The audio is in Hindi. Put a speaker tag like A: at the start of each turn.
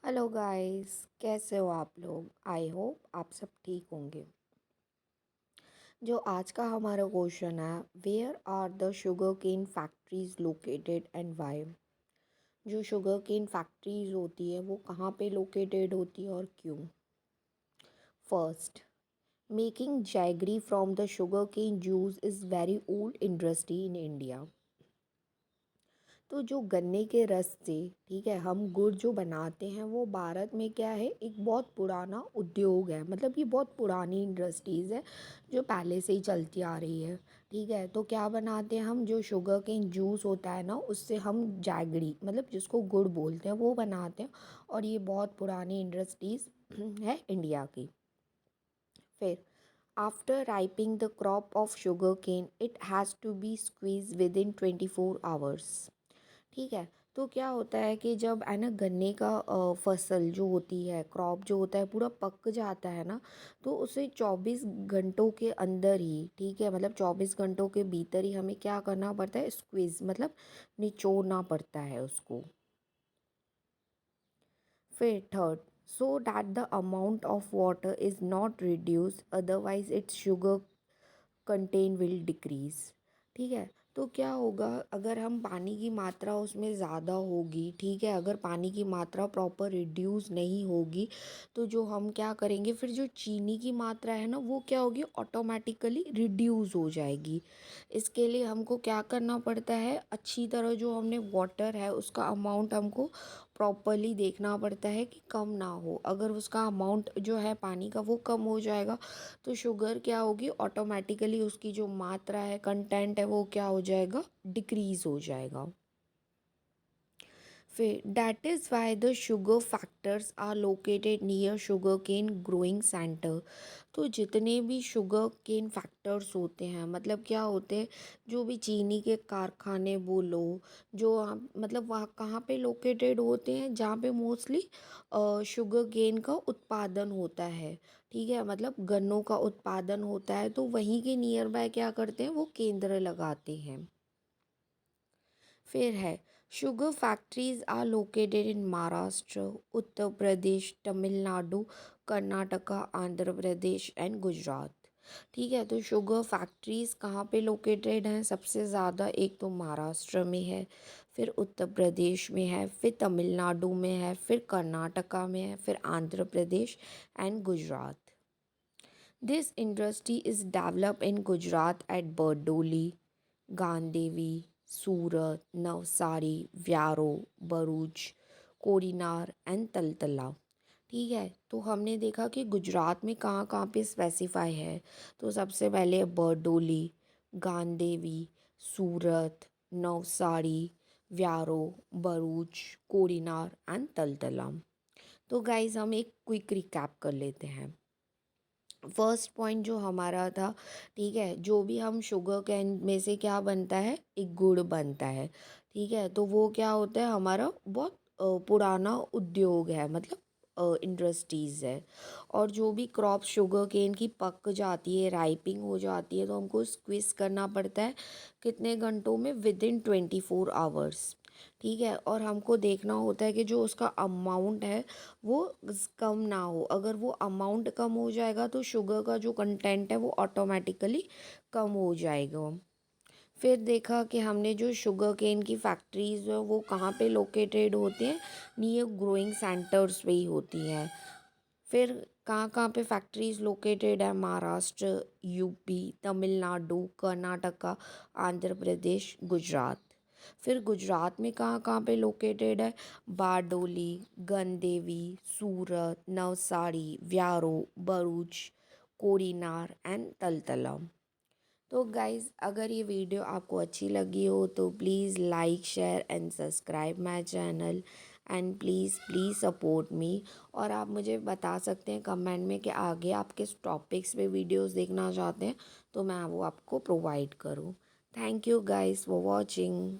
A: हेलो गाइस, कैसे हो आप लोग। आई होप आप सब ठीक होंगे। जो आज का हमारा क्वेश्चन है, where are the sugar cane factories located and why. जो शुगर केन फैक्ट्रीज होती है वो कहाँ पे लोकेटेड होती है और क्यों। First, making jaggery from the sugar cane juice is very old industry in India. तो जो गन्ने के रस से, ठीक है, हम गुड़ जो बनाते हैं वो भारत में क्या है, एक बहुत पुराना उद्योग है। मतलब ये बहुत पुरानी इंडस्ट्रीज़ है जो पहले से ही चलती आ रही है। ठीक है, तो क्या बनाते हैं हम, जो शुगर केन जूस होता है ना, उससे हम जैगरी, मतलब जिसको गुड़ बोलते हैं, वो बनाते हैं। और ये बहुत पुरानी इंडस्ट्रीज़ है इंडिया की। फिर after ripening the crop of sugar cane it has to be squeeze within 24 hours. ठीक है, तो क्या होता है कि जब है ना गन्ने का फसल जो होती है, क्रॉप जो होता है, पूरा पक जाता है ना, तो उसे 24 घंटों के अंदर ही, ठीक है, मतलब 24 घंटों के भीतर ही हमें क्या करना पड़ता है, स्क्वीज, मतलब निचोड़ना पड़ता है उसको। फिर third, so that the amount of water is not reduce, otherwise it's sugar contain will decrease. ठीक है, तो क्या होगा, अगर हम पानी की मात्रा उसमें ज़्यादा होगी, ठीक है, अगर पानी की मात्रा प्रॉपर रिड्यूस नहीं होगी, तो जो हम क्या करेंगे, फिर जो चीनी की मात्रा है ना वो क्या होगी, ऑटोमेटिकली रिड्यूस हो जाएगी। इसके लिए हमको क्या करना पड़ता है, अच्छी तरह जो हमने वाटर है उसका अमाउंट हमको प्रॉपरली देखना पड़ता है कि कम ना हो। अगर उसका अमाउंट जो है पानी का वो कम हो जाएगा, तो शुगर क्या होगी, ऑटोमेटिकली उसकी जो मात्रा है, कंटेंट है, वो क्या हो जाएगा, डिक्रीज हो जाएगा। फिर that is why the sugar factors are located near sugar cane growing centre. तो जितने भी शुगर केन फैक्टर्स होते हैं, मतलब क्या होते हैं, जो भी चीनी के कारखाने बोलो, जो मतलब वहाँ कहाँ पे लोकेटेड होते हैं, जहाँ पे मोस्टली शुगर केन का उत्पादन होता है। ठीक है, मतलब गन्नों का उत्पादन होता है, तो वहीं के नियर बाय क्या करते हैं, वो केंद्र लगाते हैं। फिर है, sugar factories are located in Maharashtra, Uttar Pradesh, Tamil Nadu, Karnataka, Andhra Pradesh and Gujarat. ठीक है, तो शुगर फैक्ट्रीज कहाँ पे लोकेटेड हैं, सबसे ज़्यादा एक तो महाराष्ट्र में है, फिर उत्तर प्रदेश में है, फिर तमिलनाडु में है, फिर कर्नाटका में है, फिर Andhra Pradesh and Gujarat. This industry is develop in Gujarat at Bardoli, Gandevi, Surat, Navsari, Vyara, Bharuch, Kodinar and Talala. ठीक है, तो हमने देखा कि गुजरात में कहाँ कहाँ पे स्पेसिफाई है। तो सबसे पहले बरडोली, गांधेवी, सूरत, नवसारी, व्यारो, भरूच, कोडीनार एंड तलतला। तो गाइज हम एक क्विक रिकैप कर लेते हैं। फर्स्ट पॉइंट जो हमारा था, ठीक है, जो भी हम शुगर कैन में से क्या बनता है, एक गुड़ बनता है। ठीक है, तो वो क्या होता है, हमारा बहुत पुराना उद्योग है, मतलब इंडस्ट्रीज़ है। और जो भी क्रॉप शुगर केन की पक जाती है, राइपिंग हो जाती है, तो हमको स्क्विज करना पड़ता है कितने घंटों में, विद इन 24 आवर्स। ठीक है, और हमको देखना होता है कि जो उसका अमाउंट है वो कम ना हो। अगर वो अमाउंट कम हो जाएगा तो शुगर का जो कंटेंट है वो ऑटोमेटिकली कम हो जाएगा। फिर देखा कि हमने जो शुगर केन की फैक्ट्रीज है वो कहाँ पे लोकेटेड होती हैं, नियर ग्रोइंग सेंटर्स पे ही होती हैं। फिर कहाँ कहाँ पे फैक्ट्रीज लोकेटेड है, महाराष्ट्र, यूपी, तमिलनाडु, कर्नाटका, आंध्र प्रदेश, गुजरात। फिर गुजरात में कहाँ कहाँ पे लोकेटेड है, बारडोली, गंदेवी, सूरत, नवसारी, व्यारो, भरूच, कोडीनार एंड तलतला। तो गाइज़, अगर ये वीडियो आपको अच्छी लगी हो तो please like, share and subscribe my channel, and please please support me. और आप मुझे बता सकते हैं कमेंट में कि आगे आप किस टॉपिक्स पे वीडियोस देखना चाहते हैं, तो मैं वो आपको प्रोवाइड करूँ। Thank you guys for watching.